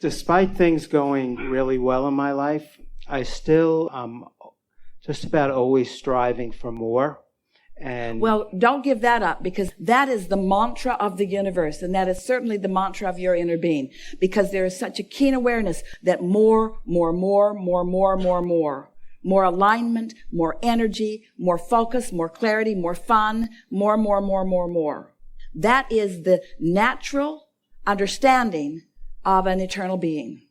Despite things going really well in my life, I still just about always striving for more. And well, don't give that up, because that is the mantra of the universe, and that is certainly the mantra of your inner being, because there is such a keen awareness that more alignment, more energy, more focus, more clarity, more fun, more. That is the natural understanding of an eternal being.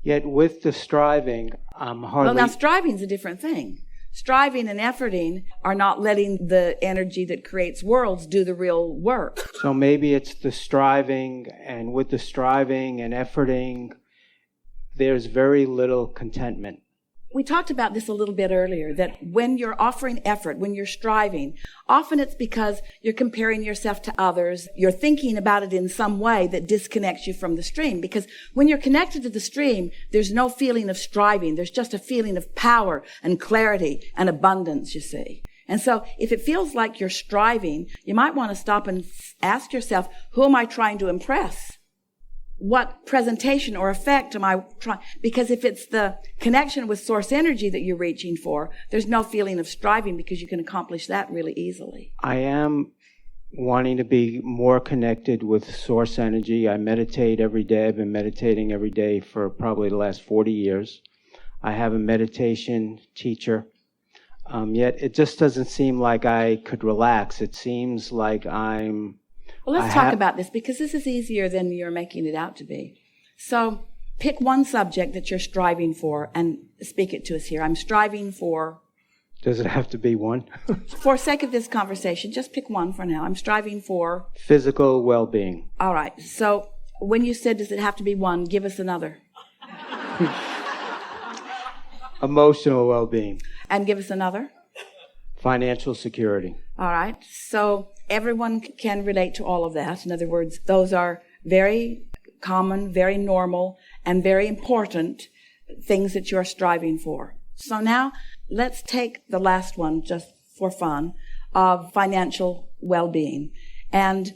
Yet with the striving, I'm hardly... Well, now striving is a different thing. Striving and efforting are not letting the energy that creates worlds do the real work. So maybe it's the striving, and with the striving and efforting, there's very little contentment. We talked about this a little bit earlier, that when you're offering effort, when you're striving, often it's because you're comparing yourself to others. You're thinking about it in some way that disconnects you from the stream. Because when you're connected to the stream, there's no feeling of striving. There's just a feeling of power and clarity and abundance, you see. And so if it feels like you're striving, you might want to stop and ask yourself, who am I trying to impress? What presentation or effect am I trying? Because if it's the connection with source energy that you're reaching for, there's no feeling of striving, because you can accomplish that really easily. I am wanting to be more connected with source energy. I meditate every day. I've been meditating every day for probably the last 40 years. I have a meditation teacher. Yet it just doesn't seem like I could relax. It seems like Well, let's talk about this, because this is easier than you're making it out to be. So pick one subject that you're striving for and speak it to us here. I'm striving for... Does it have to be one? For sake of this conversation, just pick one for now. I'm striving for... Physical well-being. All right. So when you said, does it have to be one, give us another. Emotional well-being. And give us another. Financial security. All right. So everyone can relate to all of that. In other words, those are very common, very normal, and very important things that you're striving for. So now let's take the last one, just for fun, of financial well-being. And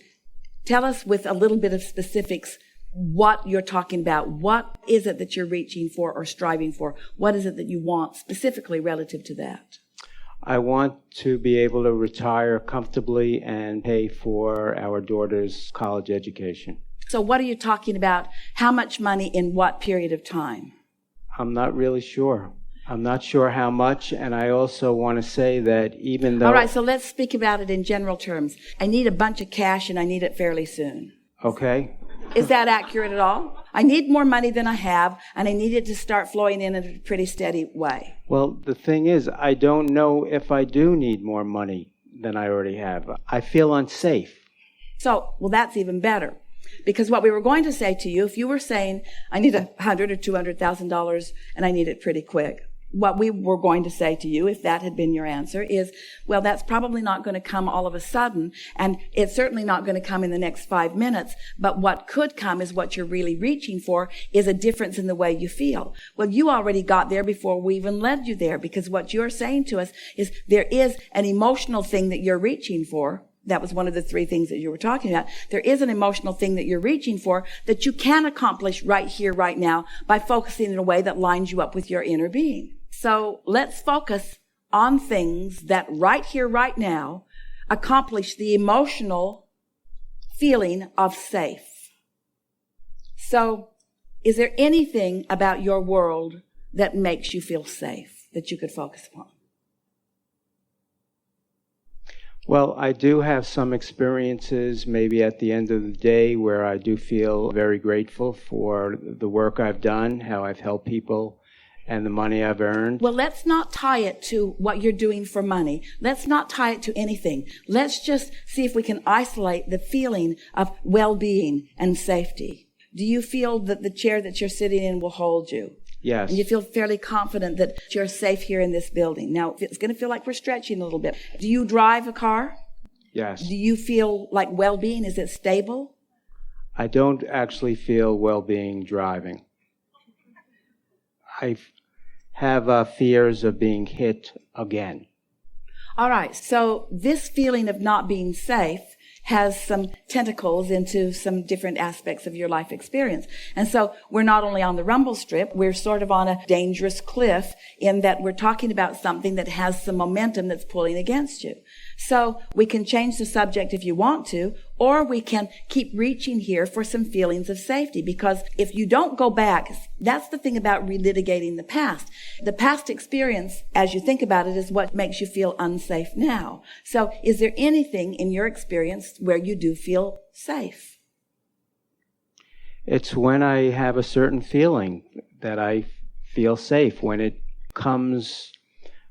tell us with a little bit of specifics what you're talking about. What is it that you're reaching for or striving for? What is it that you want specifically relative to that? I want to be able to retire comfortably and pay for our daughter's college education. So what are you talking about? How much money in what period of time? I'm not really sure. I'm not sure how much, and I also want to say that even though... All right, so let's speak about it in general terms. I need a bunch of cash, and I need it fairly soon. Okay. Is that accurate at all? I need more money than I have, and I need it to start flowing in a pretty steady way. Well, the thing is, I don't know if I do need more money than I already have. I feel unsafe. So, well, that's even better. Because what we were going to say to you, if you were saying, I need $100,000 or $200,000 and I need it pretty quick, what we were going to say to you, if that had been your answer, is, well, that's probably not going to come all of a sudden, and it's certainly not going to come in the next 5 minutes, but what could come is what you're really reaching for is a difference in the way you feel. Well, you already got there before we even led you there, because what you're saying to us is there is an emotional thing that you're reaching for. That was one of the 3 things that you were talking about. There is an emotional thing that you're reaching for that you can accomplish right here, right now, by focusing in a way that lines you up with your inner being. So let's focus on things that right here, right now, accomplish the emotional feeling of safe. So is there anything about your world that makes you feel safe that you could focus upon? Well, I do have some experiences maybe at the end of the day where I do feel very grateful for the work I've done, how I've helped people, and the money I've earned. Well, let's not tie it to what you're doing for money. Let's not tie it to anything. Let's just see if we can isolate the feeling of well-being and safety. Do you feel that the chair that you're sitting in will hold you? Yes. And you feel fairly confident that you're safe here in this building. Now, it's going to feel like we're stretching a little bit. Do you drive a car? Yes. Do you feel like well-being? Is it stable? I don't actually feel well-being driving. I have fears of being hit again. All right. So this feeling of not being safe has some tentacles into some different aspects of your life experience. And so we're not only on the rumble strip, we're sort of on a dangerous cliff in that we're talking about something that has some momentum that's pulling against you. So we can change the subject if you want to, or we can keep reaching here for some feelings of safety. Because if you don't go back, that's the thing about relitigating the past. The past experience, as you think about it, is what makes you feel unsafe now. So is there anything in your experience where you do feel safe? It's when I have a certain feeling that I feel safe, when it comes,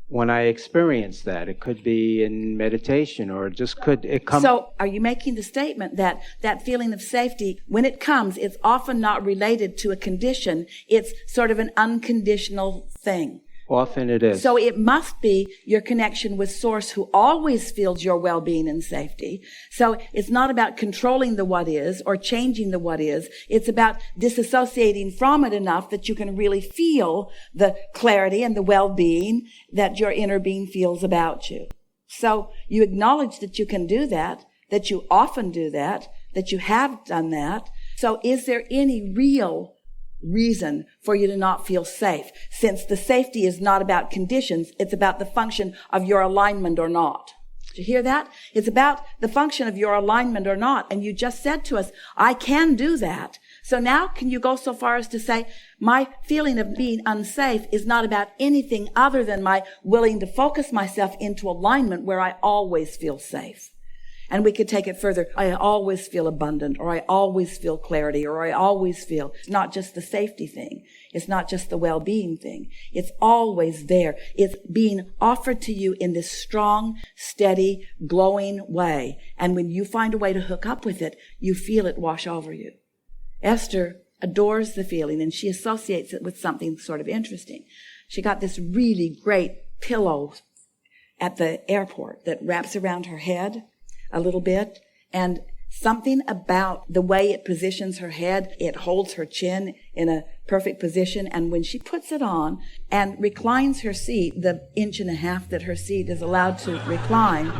when I experience that. It could be in meditation, or it come. So are you making the statement that that feeling of safety, when it comes, it's often not related to a condition. It's sort of an unconditional thing. Often it is. So it must be your connection with Source, who always feels your well-being and safety. So it's not about controlling the what is or changing the what is. It's about disassociating from it enough that you can really feel the clarity and the well-being that your inner being feels about you. So you acknowledge that you can do that you often do that you have done that. So is there any real reason for you to not feel safe, since the safety is not about conditions, it's about the function of your alignment or not? Did you hear that? It's about the function of your alignment or not. And you just said to us, I can do that. So now can you go so far as to say, my feeling of being unsafe is not about anything other than my willing to focus myself into alignment where I always feel safe? And we could take it further. I always feel abundant, or I always feel clarity, or I always feel. It's not just the safety thing. It's not just the well-being thing. It's always there. It's being offered to you in this strong, steady, glowing way. And when you find a way to hook up with it, you feel it wash over you. Esther adores the feeling, and she associates it with something sort of interesting. She got this really great pillow at the airport that wraps around her head a little bit, and something about the way it positions her head, it holds her chin in a perfect position. And when she puts it on and reclines her seat, the 1.5 inches that her seat is allowed to recline,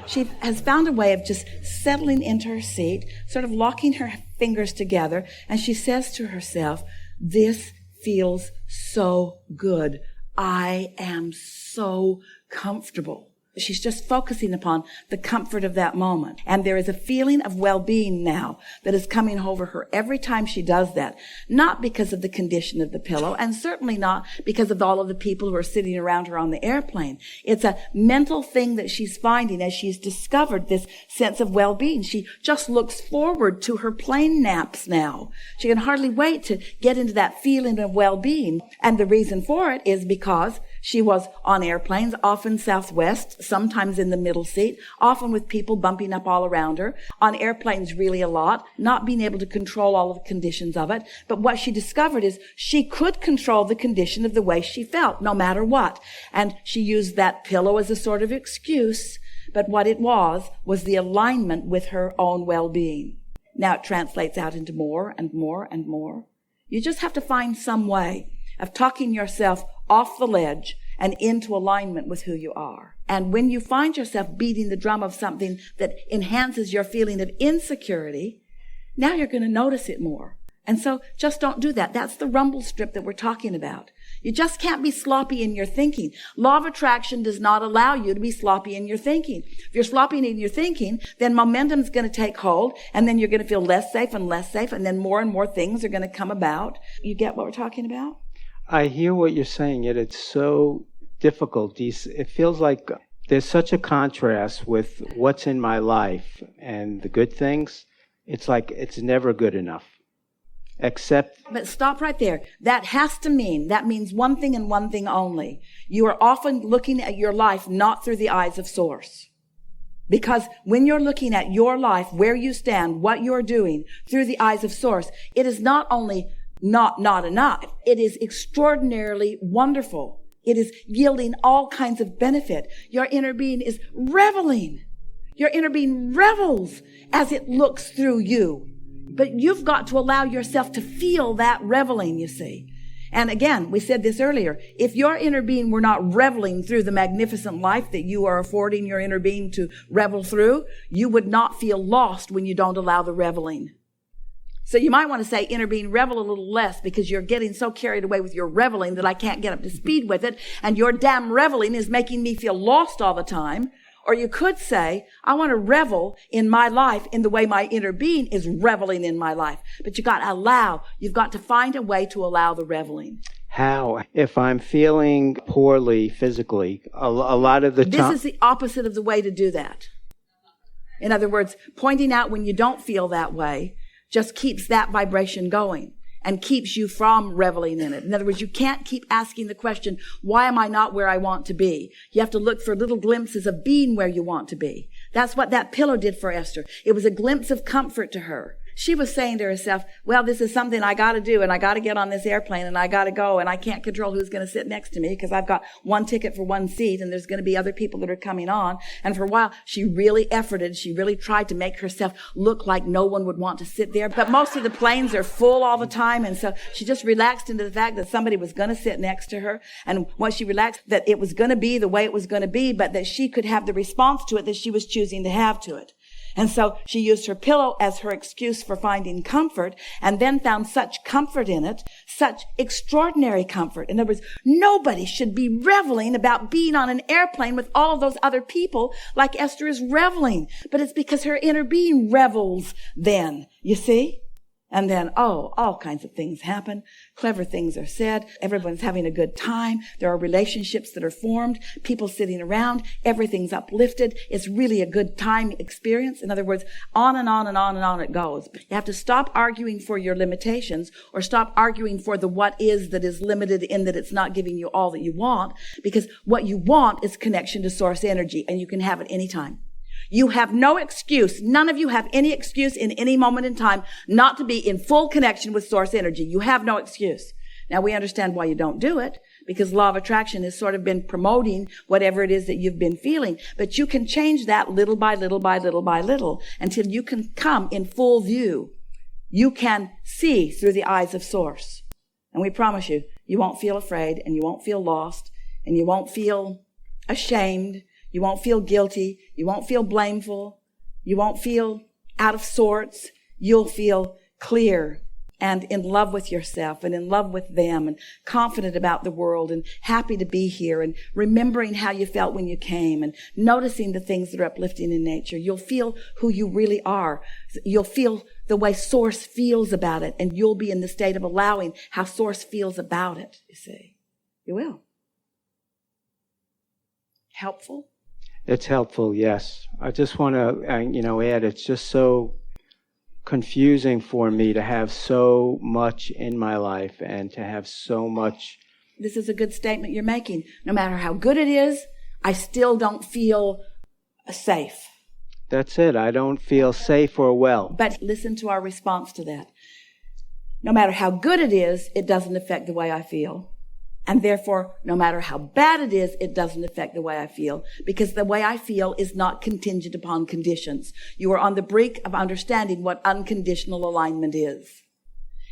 she has found a way of just settling into her seat, sort of locking her fingers together, and she says to herself, this feels so good. I am so comfortable. She's just focusing upon the comfort of that moment. And there is a feeling of well-being now that is coming over her every time she does that. Not because of the condition of the pillow, and certainly not because of all of the people who are sitting around her on the airplane. It's a mental thing that she's finding as she's discovered this sense of well-being. She just looks forward to her plane naps now. She can hardly wait to get into that feeling of well-being. And the reason for it is because she was on airplanes, often Southwest, sometimes in the middle seat, often with people bumping up all around her, on airplanes really a lot, not being able to control all of the conditions of it. But what she discovered is she could control the condition of the way she felt, no matter what. And she used that pillow as a sort of excuse, but what it was the alignment with her own well-being. Now it translates out into more and more and more. You just have to find some way of talking yourself off the ledge and into alignment with who you are. And when you find yourself beating the drum of something that enhances your feeling of insecurity, now you're going to notice it more. And so just don't do that. That's the rumble strip that we're talking about. You just can't be sloppy in your thinking. Law of attraction does not allow you to be sloppy in your thinking. If you're sloppy in your thinking, then momentum's going to take hold, and then you're going to feel less safe, and then more and more things are going to come about. You get what we're talking about? I hear what you're saying, yet it's so difficult. It feels like there's such a contrast with what's in my life and the good things. It's like it's never good enough. But stop right there. That means one thing and one thing only. You are often looking at your life not through the eyes of Source. Because when you're looking at your life, where you stand, what you're doing through the eyes of Source, it is not only not enough. It is extraordinarily wonderful. It is yielding all kinds of benefit. Your inner being is reveling. Your inner being revels as it looks through you. But you've got to allow yourself to feel that reveling, you see. And again, we said this earlier, if your inner being were not reveling through the magnificent life that you are affording your inner being to revel through, you would not feel lost when you don't allow the reveling. So you might want to say, inner being, revel a little less, because you're getting so carried away with your reveling that I can't get up to speed with it, and your damn reveling is making me feel lost all the time. Or you could say, I want to revel in my life in the way my inner being is reveling in my life. But you've got to find a way to allow the reveling. How? If I'm feeling poorly physically, a lot of the time... This is the opposite of the way to do that. In other words, pointing out when you don't feel that way just keeps that vibration going and keeps you from reveling in it. In other words, you can't keep asking the question, why am I not where I want to be? You have to look for little glimpses of being where you want to be. That's what that pillow did for Esther. It was a glimpse of comfort to her. She was saying to herself, well, this is something I got to do, and I got to get on this airplane, and I got to go, and I can't control who's going to sit next to me because I've got one ticket for one seat, and there's going to be other people that are coming on. And for a while, she really efforted. She really tried to make herself look like no one would want to sit there. But most of the planes are full all the time, and so she just relaxed into the fact that somebody was going to sit next to her. And once she relaxed, that it was going to be the way it was going to be, but that she could have the response to it that she was choosing to have to it. And so she used her pillow as her excuse for finding comfort, and then found such comfort in it, such extraordinary comfort. In other words, nobody should be reveling about being on an airplane with all of those other people like Esther is reveling. But it's because her inner being revels then, you see? And then, all kinds of things happen. Clever things are said. Everyone's having a good time. There are relationships that are formed. People sitting around. Everything's uplifted. It's really a good time experience. In other words, on and on and on and on it goes. You have to stop arguing for your limitations, or stop arguing for the what is that is limited in that it's not giving you all that you want, because what you want is connection to source energy, and you can have it anytime. You have no excuse. None of you have any excuse in any moment in time not to be in full connection with source energy. You have no excuse. Now, we understand why you don't do it, because law of attraction has sort of been promoting whatever it is that you've been feeling. But you can change that little by little by little by little until you can come in full view. You can see through the eyes of source. And we promise you, you won't feel afraid, and you won't feel lost, and you won't feel ashamed. You won't feel guilty. You won't feel blameful. You won't feel out of sorts. You'll feel clear and in love with yourself and in love with them and confident about the world and happy to be here and remembering how you felt when you came and noticing the things that are uplifting in nature. You'll feel who you really are. You'll feel the way Source feels about it, and you'll be in the state of allowing how Source feels about it, you see. You will. Helpful? It's helpful, yes. I just want to, add, it's just so confusing for me to have so much in my life and to have so much. This is a good statement you're making. No matter how good it is, I still don't feel safe. That's it. I don't feel safe or well. But listen to our response to that. No matter how good it is, it doesn't affect the way I feel. And therefore, no matter how bad it is, it doesn't affect the way I feel, because the way I feel is not contingent upon conditions. You are on the brink of understanding what unconditional alignment is.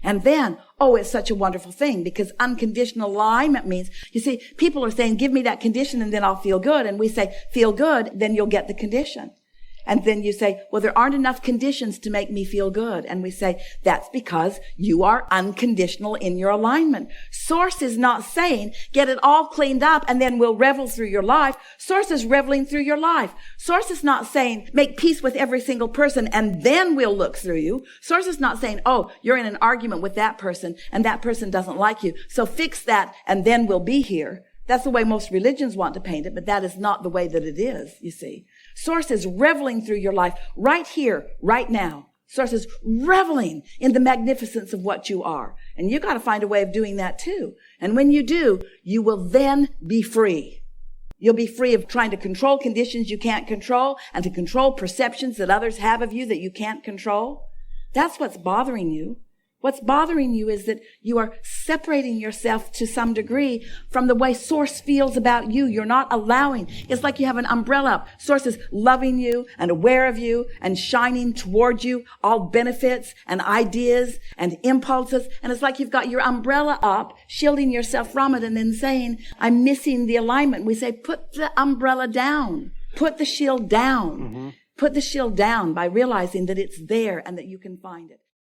And then, it's such a wonderful thing, because unconditional alignment means, you see, people are saying, give me that condition and then I'll feel good. And we say, feel good, then you'll get the condition. And then you say, well, there aren't enough conditions to make me feel good. And we say, that's because you are unconditional in your alignment. Source is not saying, get it all cleaned up and then we'll revel through your life. Source is reveling through your life. Source is not saying, make peace with every single person and then we'll look through you. Source is not saying, you're in an argument with that person and that person doesn't like you, so fix that and then we'll be here. That's the way most religions want to paint it, but that is not the way that it is, you see. Source is reveling through your life right here, right now. Source is reveling in the magnificence of what you are. And you got to find a way of doing that too. And when you do, you will then be free. You'll be free of trying to control conditions you can't control and to control perceptions that others have of you that you can't control. That's what's bothering you. What's bothering you is that you are separating yourself to some degree from the way Source feels about you. You're not allowing. It's like you have an umbrella up. Source is loving you and aware of you and shining toward you all benefits and ideas and impulses. And it's like you've got your umbrella up, shielding yourself from it, and then saying, I'm missing the alignment. We say, put the umbrella down. Put the shield down. Put the shield down by realizing that it's there and that you can find it.